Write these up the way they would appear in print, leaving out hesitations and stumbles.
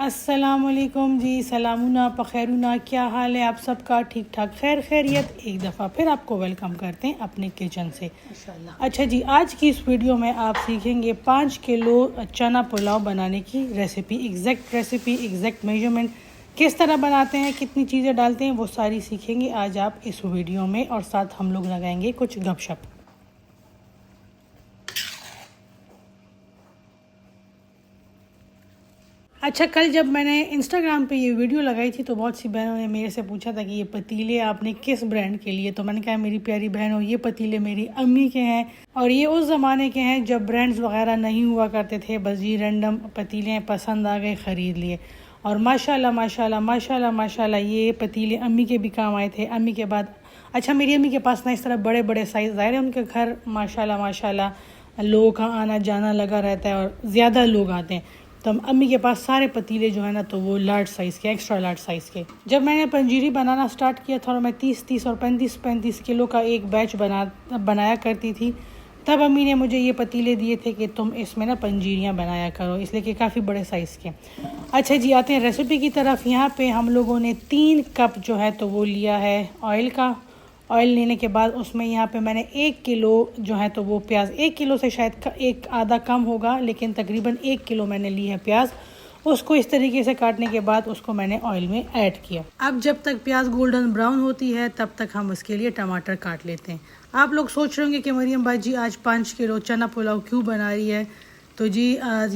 अस्सलामुअलैकुम जी, सलामुना पखैरुना, क्या हाल है आप सबका? ठीक ठाक, खैर खैरियत। एक दफ़ा फिर आपको वेलकम करते हैं अपने किचन से माशाल्लाह। अच्छा जी, आज की इस वीडियो में आप सीखेंगे 5 किलो चना पुलाव बनाने की रेसिपी, एग्जैक्ट मेजरमेंट, किस तरह बनाते हैं, कितनी चीज़ें डालते हैं, वो सारी सीखेंगे आज आप इस वीडियो में। और साथ हम लोग लगाएंगे कुछ गपशप। अच्छा, कल जब मैंने इंस्टाग्राम पे ये वीडियो लगाई थी तो बहुत सी बहनों ने मेरे से पूछा था कि ये पतीले आपने किस ब्रांड के लिए। तो मैंने कहा मेरी प्यारी बहनों, ये पतीले मेरी अम्मी के हैं और ये उस ज़माने के हैं जब ब्रांड्स वगैरह नहीं हुआ करते थे। बस ये रैंडम पतीले पसंद आ गए, ख़रीद लिए। और माशाल्लाह माशाल्लाह माशाल्लाह माशाल्लाह ये पतीले अम्मी के भी काम आए थे। अम्मी के बाद अच्छा, मेरी अम्मी के पास ना इस तरह बड़े बड़े साइज़ ज़ाहिर है उनके घर माशाल्लाह माशाल्लाह लोगों का आना जाना लगा रहता है और ज़्यादा लोग आते हैं। तो अम्मी के पास सारे पतीले जो है ना तो वो लार्ज साइज़ के, एक्स्ट्रा लार्ज साइज़ के। जब मैंने पंजीरी बनाना स्टार्ट किया था और मैं 30 और 35 किलो का एक बैच बनाया करती थी, तब अम्मी ने मुझे ये पतीले दिए थे कि तुम इसमें ना पंजीरियाँ बनाया करो, इसलिए कि काफ़ी बड़े साइज़ के। अच्छा जी, आते हैं रेसिपी की तरफ। यहाँ पे हम लोगों ने 3 कप जो है तो वो लिया है ऑयल का। ऑयल लेने के बाद उसमें यहाँ पे मैंने 1 किलो जो है तो वो प्याज, 1 किलो से शायद एक आधा कम होगा, लेकिन तकरीबन 1 किलो मैंने ली है प्याज। उसको इस तरीके से काटने के बाद उसको मैंने ऑयल में ऐड किया। अब जब तक प्याज गोल्डन ब्राउन होती है तब तक हम उसके लिए टमाटर काट लेते हैं। आप लोग सोच रहे होंगे कि मरियम बाजी आज 5 किलो चना पुलाव क्यों बना रही है। तो जी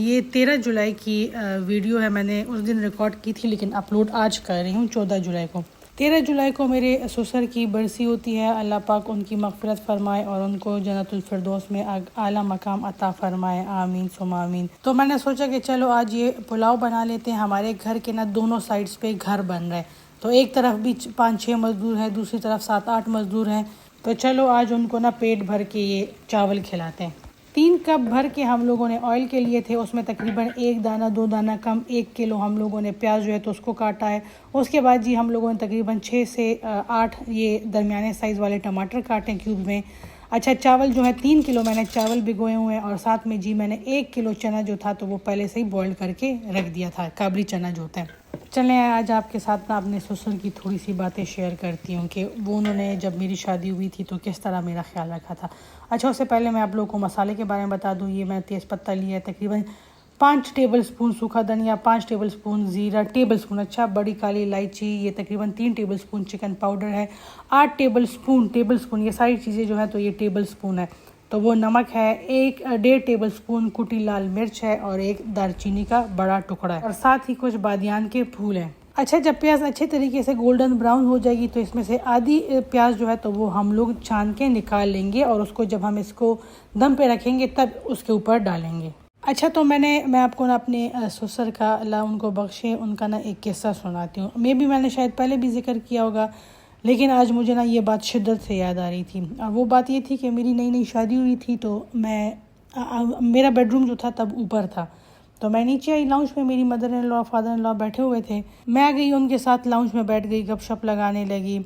ये 13 जुलाई की वीडियो है, मैंने उस दिन रिकॉर्ड की थी लेकिन अपलोड आज कर रही हूँ 14 जुलाई को। 13 जुलाई को मेरे ससुर की बरसी होती है। अल्लाह पाक उनकी मग़फ़िरत फरमाए और उनको जन्नतुल फिरदौस में आला मकाम अता फरमाए, आमीन सुम्मा आमीन। तो मैंने सोचा कि चलो आज ये पुलाव बना लेते हैं। हमारे घर के ना दोनों साइड्स पे घर बन रहा है, तो एक तरफ भी 5-6 मज़दूर हैं, दूसरी तरफ 7-8 मज़दूर हैं। तो चलो आज उनको ना पेट भर के ये चावल खिलाते हैं। 3 कप भर के हम लोगों ने ऑयल के लिए थे, उसमें तकरीबन 1 दाना 2 दाना कम 1 किलो हम लोगों ने प्याज जो है तो उसको काटा है। उसके बाद जी हम लोगों ने तकरीबन 6 से 8 ये दरमियाने साइज़ वाले टमाटर काटे क्यूब में। अच्छा, चावल जो है 3 किलो मैंने चावल भिगोए हुए हैं और साथ में जी मैंने 1 किलो चना जो था तो वो पहले से ही बॉयल करके रख दिया था, काबली चना जो होता है। चलें आज आपके साथ ना अपने ससुर की थोड़ी सी बातें शेयर करती हूँ कि वो उन्होंने जब मेरी शादी हुई थी तो किस तरह मेरा ख्याल रखा था। अच्छा, उससे पहले मैं आप लोगों को मसाले के बारे में बता दूँ। ये मैंने तेज़पत्ता लिया है, तकरीबन 5 टेबल स्पून सूखा धनिया, 5 टेबल स्पून ज़ीरा, अच्छा बड़ी काली इलायची, ये तकरीबन 3 टेबल स्पून चिकन पाउडर है, 8 टेबल स्पून ये सारी चीज़ें जो हैं तो ये टेबल स्पून है। तो वो नमक है, 1.5 टेबल स्पून कुटी लाल मिर्च है और 1 दालचीनी का बड़ा टुकड़ा है और साथ ही कुछ बादियान के फूल हैं। अच्छा, जब प्याज अच्छे तरीके से गोल्डन ब्राउन हो जाएगी तो इसमें से आधी प्याज जो है तो वो हम लोग छान के निकाल लेंगे और उसको जब हम इसको दम पे रखेंगे तब उसके ऊपर डालेंगे। अच्छा, तो मैं आपको ना अपने ससुर का, अल्लाह उनको बख्शे, उनका ना एक किस्सा सुनाती हूँ। मैंने शायद पहले भी जिक्र किया होगा, लेकिन आज मुझे ना ये बात शिद्दत से याद आ रही थी। और वो बात ये थी कि मेरी नई नई शादी हुई थी तो मेरा बेडरूम जो था तब ऊपर था। तो मैं नीचे आई लाउंज में, मेरी mother in law father in law बैठे हुए थे। मैं गई उनके साथ लाउंज में बैठ गई, गपशप लगाने लगी,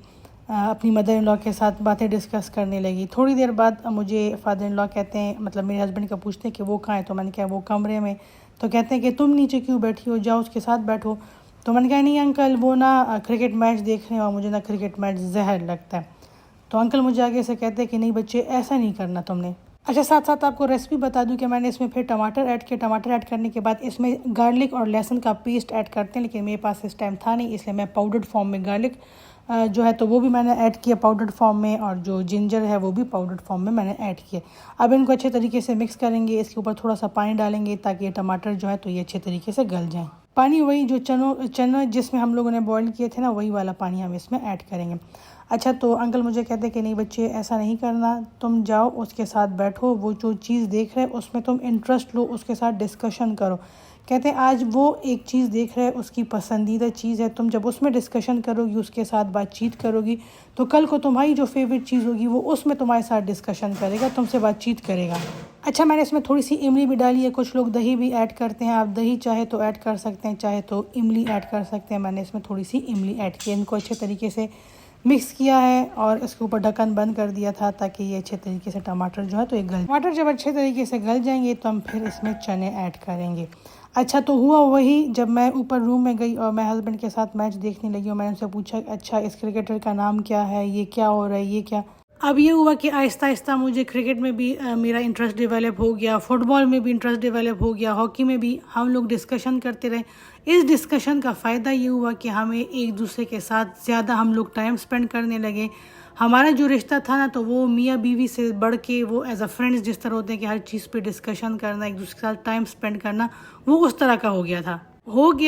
अपनी मदर इन लॉ के साथ बातें डिस्कस करने लगी। थोड़ी देर बाद मुझे फादर इन लॉ कहते हैं, मतलब मेरे हस्बैंड का पूछते हैं कि वो कहाँ है। तो मैंने कहा वो कमरे में। तो कहते हैं कि तुम नीचे क्यों बैठी हो, जाओ उसके साथ बैठो। तो मैंने कहा नहीं अंकल, वो ना क्रिकेट मैच देख रहे हैं और मुझे ना क्रिकेट मैच जहर लगता है। तो अंकल मुझे आगे से कहते हैं कि नहीं बच्चे, ऐसा नहीं करना तुमने। अच्छा, साथ साथ आपको रेसिपी बता दूं कि मैंने इसमें फिर टमाटर ऐड किए। टमाटर ऐड करने के बाद इसमें गार्लिक और लहसुन का पेस्ट ऐड करते हैं, लेकिन मेरे पास इस टाइम था नहीं, इसलिए मैं पाउडर्ड फॉर्म में गार्लिक जो है तो वो भी मैंने ऐड किया पाउडर्ड फॉर्म में, और जो जिंजर है वो भी पाउडर्ड फॉर्म में मैंने ऐड किया। अब इनको अच्छे तरीके से मिक्स करेंगे, इसके ऊपर थोड़ा सा पानी डालेंगे ताकि ये टमाटर जो है तो ये अच्छे तरीके से गल जाएँ। पानी वही जो चना जिसमें हम लोगों ने बॉईल किए थे ना, वही वाला पानी हम इसमें ऐड करेंगे। अच्छा, तो अंकल मुझे कहते हैं कि नहीं बच्चे, ऐसा नहीं करना, तुम जाओ उसके साथ बैठो, वो जो चीज़ देख रहे उसमें तुम इंटरेस्ट लो, उसके साथ डिस्कशन करो। कहते हैं आज वो एक चीज़ देख रहे हैं, उसकी पसंदीदा चीज़ है, तुम जब उसमें डिस्कशन करोगी, उसके साथ बातचीत करोगी, तो कल को तुम्हारी जो फेवरेट चीज़ होगी वो उसमें तुम्हारे साथ डिस्कशन करेगा, तुमसे बातचीत करेगा। अच्छा, मैंने इसमें थोड़ी सी इमली भी डाली है, कुछ लोग दही भी ऐड करते हैं, आप दही चाहे तो ऐड कर सकते हैं, चाहे तो इमली ऐड कर सकते हैं। मैंने इसमें थोड़ी सी इमली ऐड की। इनको अच्छे तरीके से मिक्स किया है और इसके ऊपर ढक्कन बंद कर दिया था ताकि ये अच्छे तरीके से टमाटर जो है तो ये टमाटर जब अच्छे तरीके से गल जाएंगे तो हम फिर इसमें चने ऐड करेंगे। अच्छा, तो हुआ वही, जब मैं ऊपर रूम में गई और मैं हस्बैंड के साथ मैच देखने लगी और मैंने उनसे पूछा अच्छा इस क्रिकेटर का नाम क्या है, ये क्या हो रहा है, ये क्या। अब ये हुआ कि आहिस्ता आहिस्ता मुझे क्रिकेट में भी मेरा इंटरेस्ट डेवलप हो गया, फुटबॉल में भी इंटरेस्ट डेवलप हो गया, हॉकी में भी हम लोग डिस्कशन करते रहे। इस डिस्कशन का फ़ायदा ये हुआ कि हमें एक दूसरे के साथ ज़्यादा हम लोग टाइम स्पेंड करने लगे। हमारा जो रिश्ता था ना, तो वो मियाँ बीवी से बढ़ के वो एज अ फ्रेंड्स जिस तरह होते हैं कि हर चीज़ पे डिस्कशन करना, एक दूसरे के साथ टाइम स्पेंड करना, वो उस तरह का हो गया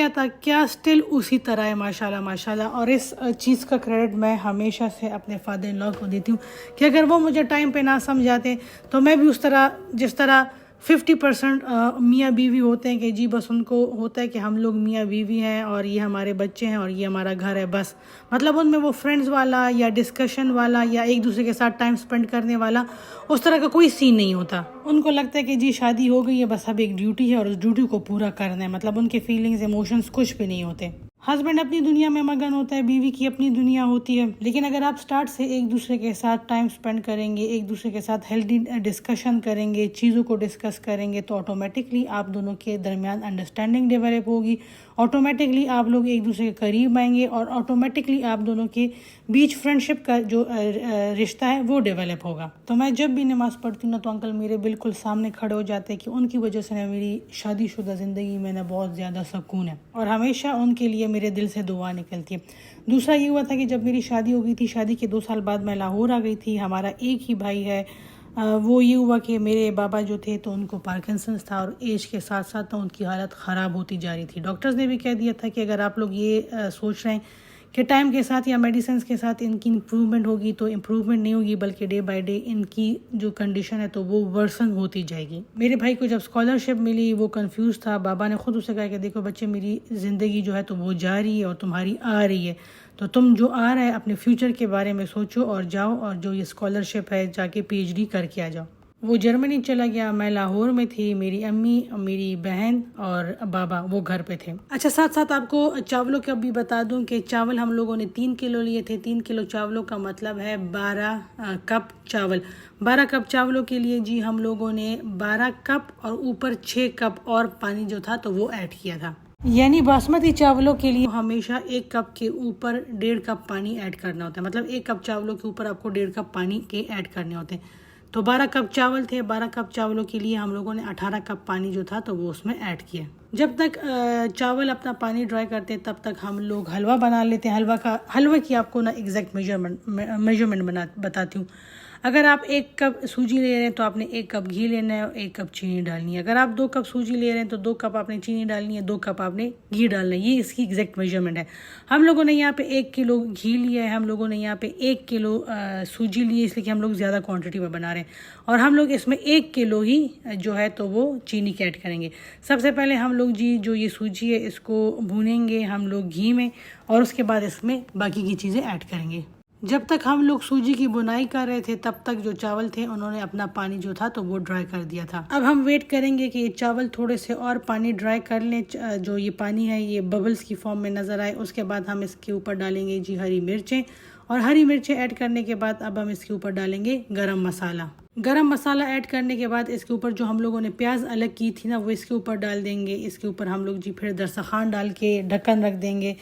था क्या, स्टिल उसी तरह है माशाल्लाह माशाल्लाह। और इस चीज़ का क्रेडिट मैं हमेशा से अपने फादर इन लॉ को देती हूँ कि अगर वो मुझे टाइम पे ना समझाते तो मैं भी उस तरह, जिस तरह 50% मियाँ बीवी होते हैं कि जी बस उनको होता है कि हम लोग मियाँ बीवी हैं और ये हमारे बच्चे हैं और ये हमारा घर है, बस मतलब उनमें वो फ्रेंड्स वाला या डिस्कशन वाला या एक दूसरे के साथ टाइम स्पेंड करने वाला उस तरह का कोई सीन नहीं होता। उनको लगता है कि जी शादी हो गई है, बस अब एक ड्यूटी है और उस ड्यूटी को पूरा करना है, मतलब उनके फीलिंग्स इमोशंस कुछ भी नहीं होते। हस्बैंड अपनी दुनिया में मगन होता है, बीवी की अपनी दुनिया होती है। लेकिन अगर आप स्टार्ट से एक दूसरे के साथ टाइम स्पेंड करेंगे, एक दूसरे के साथ हेल्दी डिस्कशन करेंगे, चीज़ों को डिस्कस करेंगे, तो ऑटोमेटिकली आप दोनों के दरमियान अंडरस्टैंडिंग डेवलप होगी, ऑटोमेटिकली आप लोग एक दूसरे के करीब आएंगे और ऑटोमेटिकली आप दोनों के बीच फ्रेंडशिप का जो रिश्ता है वो डेवलप होगा। तो मैं जब भी नमाज़ पढ़ती हूँ ना, तो अंकल मेरे बिल्कुल सामने खड़े हो जाते हैं कि उनकी वजह से ना मेरी शादीशुदा ज़िंदगी में ना बहुत ज़्यादा सुकून है और हमेशा उनके लिए मेरे दिल से दुआ निकलती है। दूसरा ये हुआ था कि जब मेरी शादी हो गई थी, शादी के 2 साल बाद मैं लाहौर आ गई थी। हमारा एक ही भाई है। वो ये हुआ कि मेरे बाबा जो थे तो उनको पार्किंसंस था और एज के साथ साथ ना उनकी हालत ख़राब होती जा रही थी। डॉक्टर्स ने भी कह दिया था कि अगर आप लोग ये सोच रहे हैं कि टाइम के साथ या मेडिसिन के साथ इनकी इम्प्रूवमेंट होगी, तो इम्प्रूवमेंट नहीं होगी, बल्कि डे बाय डे इनकी जो कंडीशन है तो वो वर्सन होती जाएगी। मेरे भाई को जब स्कॉलरशिप मिली वो कंफ्यूज था। बाबा ने खुद उसे कहा कि देखो बच्चे, मेरी ज़िंदगी जो है तो वो जा रही है और तुम्हारी आ रही है, तो तुम जो आ रहा है अपने फ्यूचर के बारे में सोचो और जाओ, और जो ये स्कॉलरशिप है जाके PhD करके आ जाओ। वो जर्मनी चला गया, मैं लाहौर में थी, मेरी अम्मी, मेरी बहन और बाबा वो घर पे थे। अच्छा, साथ साथ आपको चावलों का भी बता दूं कि चावल हम लोगों ने 3 किलो लिए थे। 3 किलो चावलों का मतलब है 12 कप चावल। 12 कप चावलों के लिए जी हम लोगों ने 12 कप और ऊपर 6 कप और पानी जो था तो वो ऐड किया था। यानी बासमती चावलों के लिए हमेशा 1 कप के ऊपर 1.5 कप पानी ऐड करना होता है। मतलब 1 कप चावलों के ऊपर आपको 1.5 कप पानी के ऐड करने होते हैं। तो 12 कप चावल थे। 12 कप चावलों के लिए हम लोगों ने 18 कप पानी जो था तो वो उसमें ऐड किया। जब तक चावल अपना पानी ड्राई करते हैं तब तक हम लोग हलवा बना लेते हैं। हलवा की आपको ना एग्जैक्ट मेजरमेंट बताती हूँ। अगर आप 1 कप सूजी ले रहे हैं तो आपने 1 कप घी लेना है और 1 कप चीनी डालनी है। अगर आप 2 कप सूजी ले रहे हैं तो 2 कप आपने चीनी डालनी है, 2 कप आपने घी डालना है। ये इसकी एग्जैक्ट मेजरमेंट है। हम लोगों ने यहाँ पे 1 किलो घी लिया है, हम लोगों ने यहाँ पे 1 किलो सूजी ली है, इसलिए कि हम लोग ज़्यादा क्वांटिटी में बना रहे हैं। और हम लोग इसमें 1 किलो ही जो है तो वो चीनी के ऐड करेंगे। सबसे पहले हम लोग जी जो ये सूजी है इसको भूनेंगे हम लोग घी में, और उसके बाद इसमें बाकी की चीज़ें ऐड करेंगे। जब तक हम लोग सूजी की बुनाई कर रहे थे तब तक जो चावल थे उन्होंने अपना पानी जो था तो वो ड्राई कर दिया था। अब हम वेट करेंगे कि ये चावल थोड़े से और पानी ड्राई कर लें, जो ये पानी है ये बबल्स की फॉर्म में नज़र आए। उसके बाद हम इसके ऊपर डालेंगे जी हरी मिर्चें, और हरी मिर्चें ऐड करने के बाद अब हम इसके ऊपर डालेंगे गरम मसाला। गरम मसाला ऐड करने के बाद इसके ऊपर जो हम लोगों ने प्याज अलग की थी ना वो इसके ऊपर डाल देंगे। इसके ऊपर हम लोग जी फिर दस्तरखान डाल के ढक्कन रख देंगे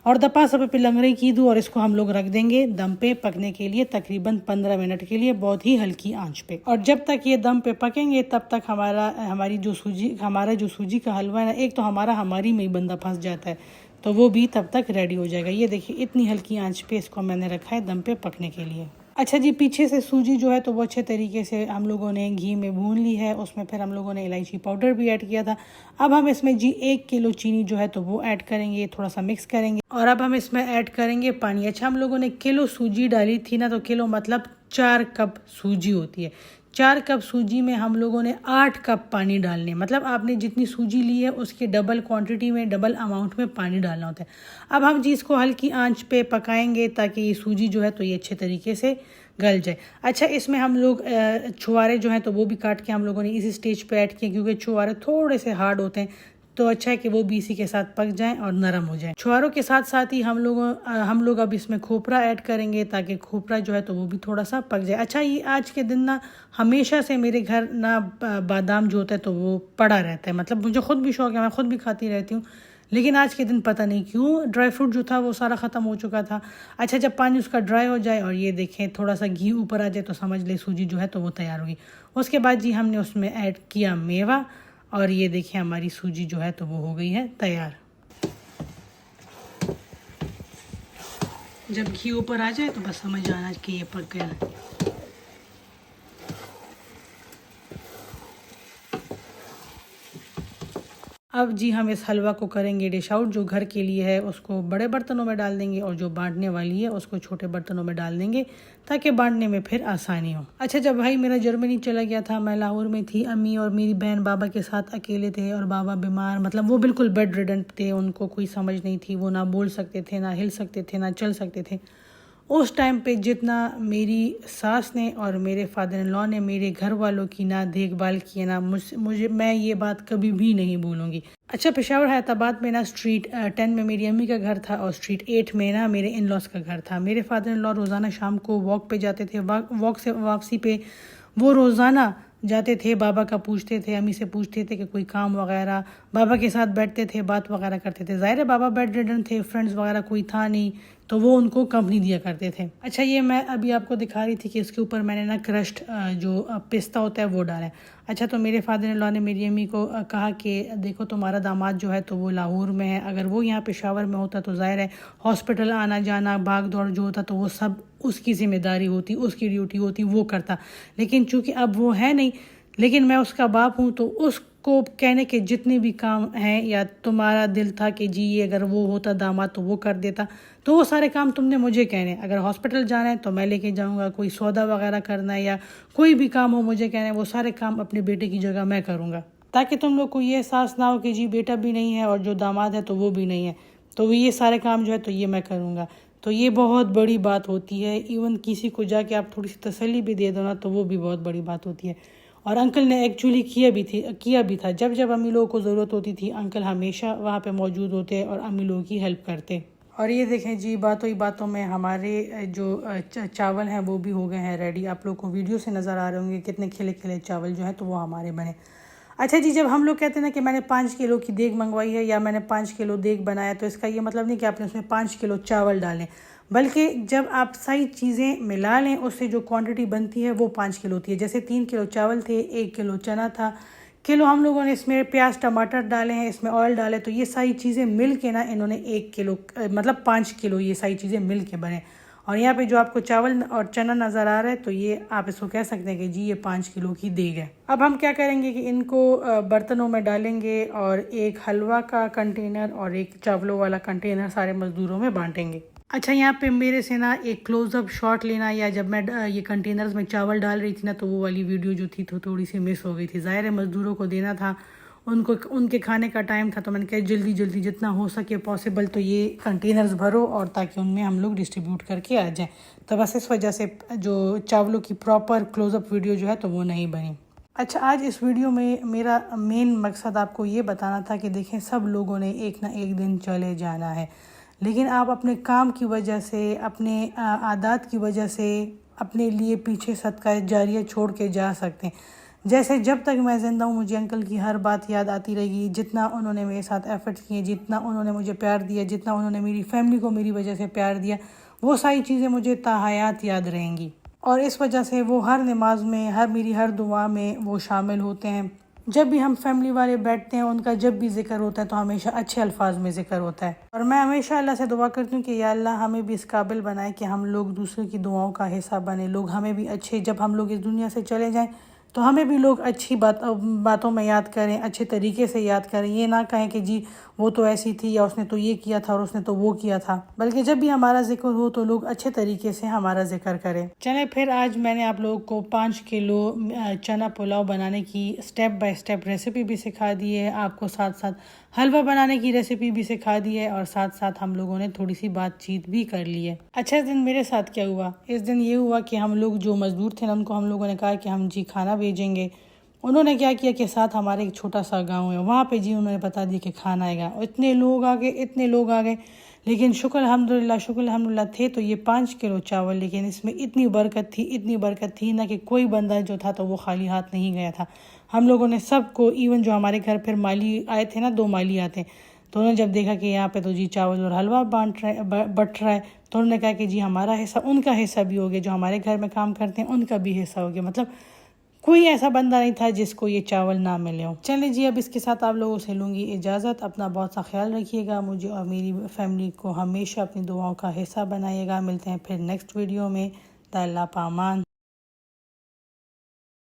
और दपा सब पे लंगड़ी की दूँ, और इसको हम लोग रख देंगे दम पे पकने के लिए तकरीबन 15 मिनट के लिए, बहुत ही हल्की आंच पे। और जब तक ये दम पे पकेंगे तब तक हमारा जो सूजी का हलवा है ना, एक तो हमारी में ही बंदा फंस जाता है, तो वो भी तब तक रेडी हो जाएगा। ये देखिए इतनी हल्की आंच पे इसको मैंने रखा है दम पे पकने के लिए। अच्छा जी, पीछे से सूजी जो है तो वो अच्छे तरीके से हम लोगों ने घी में भून ली है। उसमें फिर हम लोगों ने इलायची पाउडर भी ऐड किया था। अब हम इसमें जी 1 किलो चीनी जो है तो वो ऐड करेंगे, थोड़ा सा मिक्स करेंगे, और अब हम इसमें ऐड करेंगे पानी। अच्छा, हम लोगों ने किलो सूजी डाली थी ना, तो किलो मतलब 4 कप सूजी होती है। 4 कप सूजी में हम लोगों ने 8 कप पानी डालने, मतलब आपने जितनी सूजी ली है उसके डबल क्वांटिटी में, डबल अमाउंट में पानी डालना होता है। अब हम जी इसको हल्की आंच पे पकाएंगे ताकि ये सूजी जो है तो ये अच्छे तरीके से गल जाए। अच्छा, इसमें हम लोग छुआरे जो हैं तो वो भी काट के हम लोगों ने इसी स्टेज पे ऐड किए, क्योंकि छुआरे थोड़े से हार्ड होते हैं, तो अच्छा है कि वो भी इसी के साथ पक जाएं और नरम हो जाएं। छुहारों के साथ साथ ही हम लोग अब इसमें खोपरा ऐड करेंगे ताकि खोपरा जो है तो वो भी थोड़ा सा पक जाए। अच्छा, ये आज के दिन ना हमेशा से मेरे घर ना बादाम जो होता है तो वो पड़ा रहता है, मतलब मुझे खुद भी शौक है, मैं खुद भी खाती रहती हूँ, लेकिन आज के दिन पता नहीं क्यों ड्राई फ्रूट जो था वो सारा ख़त्म हो चुका था। अच्छा, जब पानी उसका ड्राई हो जाए और ये देखें थोड़ा सा घी ऊपर आ जाए तो समझ ले सूजी जो है तो वो तैयार होगी। उसके बाद जी हमने उसमें ऐड किया मेवा और ये देखिए हमारी सूजी जो है तो वो हो गई है तैयार। जब घी ऊपर आ जाए तो बस समझ आना कि ये पक गया है। अब जी हम इस हलवा को करेंगे डिश आउट। जो घर के लिए है उसको बड़े बर्तनों में डाल देंगे और जो बांटने वाली है उसको छोटे बर्तनों में डाल देंगे ताकि बांटने में फिर आसानी हो। अच्छा, जब भाई मेरा जर्मनी चला गया था, मैं लाहौर में थी, अम्मी और मेरी बहन बाबा के साथ अकेले थे और बाबा बीमार, मतलब वो बिल्कुल बेड रिडन थे, उनको कोई समझ नहीं थी, वो ना बोल सकते थे, ना हिल सकते थे, ना चल सकते थे। उस टाइम पे जितना मेरी सास ने और मेरे फादर इन लॉ ने मेरे घर वालों की ना देखभाल की है ना, मुझे मैं ये बात कभी भी नहीं भूलूंगी। अच्छा, पेशावर हैदराबाद में ना स्ट्रीट 10 में मेरी अम्मी का घर था और स्ट्रीट 8 में ना मेरे इन लॉस का घर था। मेरे फादर इन लॉ रोज़ाना शाम को वॉक पे जाते थे, वॉक से वापसी पे वो रोज़ाना जाते थे, बाबा का पूछते थे, अम्मी से पूछते थे कि कोई काम वगैरह, बाबा के साथ बैठते थे, बात वगैरह करते थे। ज़ाहिर है बाबा बेड रिडन थे, फ्रेंड्स वगैरह कोई था नहीं, तो वो उनको कंपनी दिया करते थे। अच्छा, ये मैं अभी आपको दिखा रही थी कि इसके ऊपर मैंने ना क्रश्ड जो पिस्ता होता है वो डाला है। अच्छा, तो मेरे फादर इन लॉ ने मेरी अम्मी को कहा कि देखो तुम्हारा दामाद जो है तो वो लाहौर में है, अगर वो यहाँ पेशावर में होता तो ज़ाहिर है हॉस्पिटल आना जाना भाग दौड़ जो होता तो वो सब उसकी जिम्मेदारी होती, उसकी ड्यूटी होती, वो करता। लेकिन चूंकि अब वो है नहीं, लेकिन मैं उसका बाप हूँ तो उसको कहने के जितने भी काम हैं, या तुम्हारा दिल था कि जी ये अगर वो होता दामाद तो वो कर देता, तो वो सारे काम तुमने मुझे कहने। अगर हॉस्पिटल जाना है तो मैं लेके जाऊंगा, कोई सौदा वगैरह करना है या कोई भी काम हो मुझे कहना है, वो सारे काम अपने बेटे की जगह मैं करूँगा, ताकि तुम लोग को ये एहसास ना हो कि जी बेटा भी नहीं है और जो दामाद है तो वो भी नहीं है, तो ये सारे काम जो है तो ये मैं करूँगा। तो ये बहुत बड़ी बात होती है। इवन किसी को जाके आप थोड़ी सी तसल्ली भी दे दो ना तो वो भी बहुत बड़ी बात होती है। और अंकल ने एक्चुअली किया भी था। जब जब अम्मी लोगों को ज़रूरत होती थी अंकल हमेशा वहाँ पे मौजूद होते और अम्मी लोगों की हेल्प करते। और ये देखें जी, बातों ही बातों में हमारे जो चावल हैं वो भी हो गए हैं रेडी। आप लोग को वीडियो से नज़र आ रहे होंगे कितने खिले खिले चावल जो हैं तो वो हमारे बने। अच्छा जी, जब हम लोग कहते हैं ना कि मैंने 5 किलो की देग मंगवाई है या मैंने 5 किलो देग बनाया, तो इसका ये मतलब नहीं कि आपने उसमें 5 किलो चावल डालें, बल्कि जब आप सही चीज़ें मिला लें उससे जो क्वांटिटी बनती है वो 5 किलो होती है। जैसे 3 किलो चावल थे, 1 किलो चना था, किलो हम लोगों ने इसमें प्याज टमाटर डाले हैं, इसमें ऑयल डाले, तो ये सारी चीज़ें मिल के ना इन्होंने 1 किलो मतलब 5 किलो ये सारी चीज़ें मिल के बने। और यहाँ पे जो आपको चावल और चना नज़र आ रहा है तो ये आप इसको कह सकते हैं कि जी ये 5 किलो की देग है। अब हम क्या करेंगे कि इनको बर्तनों में डालेंगे और एक हलवा का कंटेनर और एक चावलों वाला कंटेनर सारे मज़दूरों में बांटेंगे। अच्छा, यहाँ पे मेरे से ना एक क्लोज़अप शॉट लेना, या जब मैं ये कंटेनर्स में चावल डाल रही थी ना तो वो वाली वीडियो जो थी तो थोड़ी सी मिस हो गई थी। ज़ाहिर है मज़दूरों को देना था, उनको उनके खाने का टाइम था, तो मैंने कहा जल्दी जल्दी जितना हो सके पॉसिबल तो ये कंटेनर्स भरो और ताकि उनमें हम लोग डिस्ट्रीब्यूट करके आ जाएं। तो बस इस वजह से जो चावलों की प्रॉपर क्लोज़अप वीडियो जो है तो वो नहीं बनी। अच्छा, आज इस वीडियो में मेरा मेन मकसद आपको ये बताना था कि देखें सब लोगों ने एक ना एक दिन चले जाना है, लेकिन आप अपने काम की वजह से, अपने आदत की वजह से अपने लिए पीछे सदका जारिया छोड़ के जा सकते हैं। जैसे जब तक मैं ज़िंदा हूँ मुझे अंकल की हर बात याद आती रहेगी, जितना उन्होंने मेरे साथ एफ़र्ट किए, जितना उन्होंने मुझे प्यार दिया, जितना उन्होंने मेरी फैमिली को मेरी वजह से प्यार दिया, वो सारी चीज़ें मुझे ताहयात याद रहेंगी। और इस वजह से वो हर नमाज में, मेरी हर दुआ में वो शामिल होते हैं। जब भी हम फैमिली वाले बैठते हैं उनका जब भी जिक्र होता है तो हमेशा अच्छे अल्फाज में जिक्र होता है। और मैं हमेशा अल्लाह से दुआ करती हूँ कि या अल्लाह हमें भी इस काबिल बनाए कि हम लोग दूसरे की दुआओं का हिस्सा बने, लोग हमें भी अच्छे, जब हम लोग इस दुनिया से चले जाएं तो हमें भी लोग अच्छी बातों में याद करें, अच्छे तरीके से याद करें। ये ना कहें कि जी वो तो ऐसी थी या उसने तो ये किया था और उसने तो वो किया था, बल्कि जब भी हमारा जिक्र हो तो लोग अच्छे तरीके से हमारा जिक्र करें। चलें फिर, आज मैंने आप लोगों को 5 किलो चना पुलाव बनाने की स्टेप बाय स्टेप रेसिपी भी सिखा दी है, आपको साथ साथ हलवा बनाने की रेसिपी भी सिखा दी है और साथ साथ हम लोगों ने थोड़ी सी बातचीत भी कर ली है। अच्छा, इस दिन मेरे साथ क्या हुआ? इस दिन ये हुआ कि हम लोग जो मज़दूर थे ना उनको हम लोगों ने कहा कि हम जी खाना भेजेंगे, उन्होंने क्या किया कि साथ हमारे एक छोटा सा गांव है, वहाँ पे जी उन्होंने बता दिया कि खाना आएगा। इतने लोग आ गए, इतने लोग आ गए, लेकिन शुक्र अल्हम्दुलिल्लाह थे तो ये 5 किलो चावल, लेकिन इसमें इतनी बरकत थी ना कि कोई बंदा जो था तो वो खाली हाथ नहीं गया था। हम लोगों ने सबको, इवन जो हमारे घर फिर माली आए थे ना, 2 माली आते हैं, तो उन्होंने जब देखा कि यहाँ पे तो जी चावल और हलवा बट रहा है, तो उन्होंने कहा कि जी हमारा हिस्सा, उनका हिस्सा भी हो गया, जो हमारे घर में काम करते हैं उनका भी हिस्सा हो गया। मतलब कोई ऐसा बंदा नहीं था जिसको ये चावल ना मिले हो। चलिए जी, अब इसके साथ आप लोगों से लूँगी इजाज़त। अपना बहुत सा ख्याल रखिएगा, मुझे और मेरी फैमिली को हमेशा अपनी दुआओं का हिस्सा बनाइएगा। मिलते हैं फिर नेक्स्ट वीडियो में। अल्लाह पामान।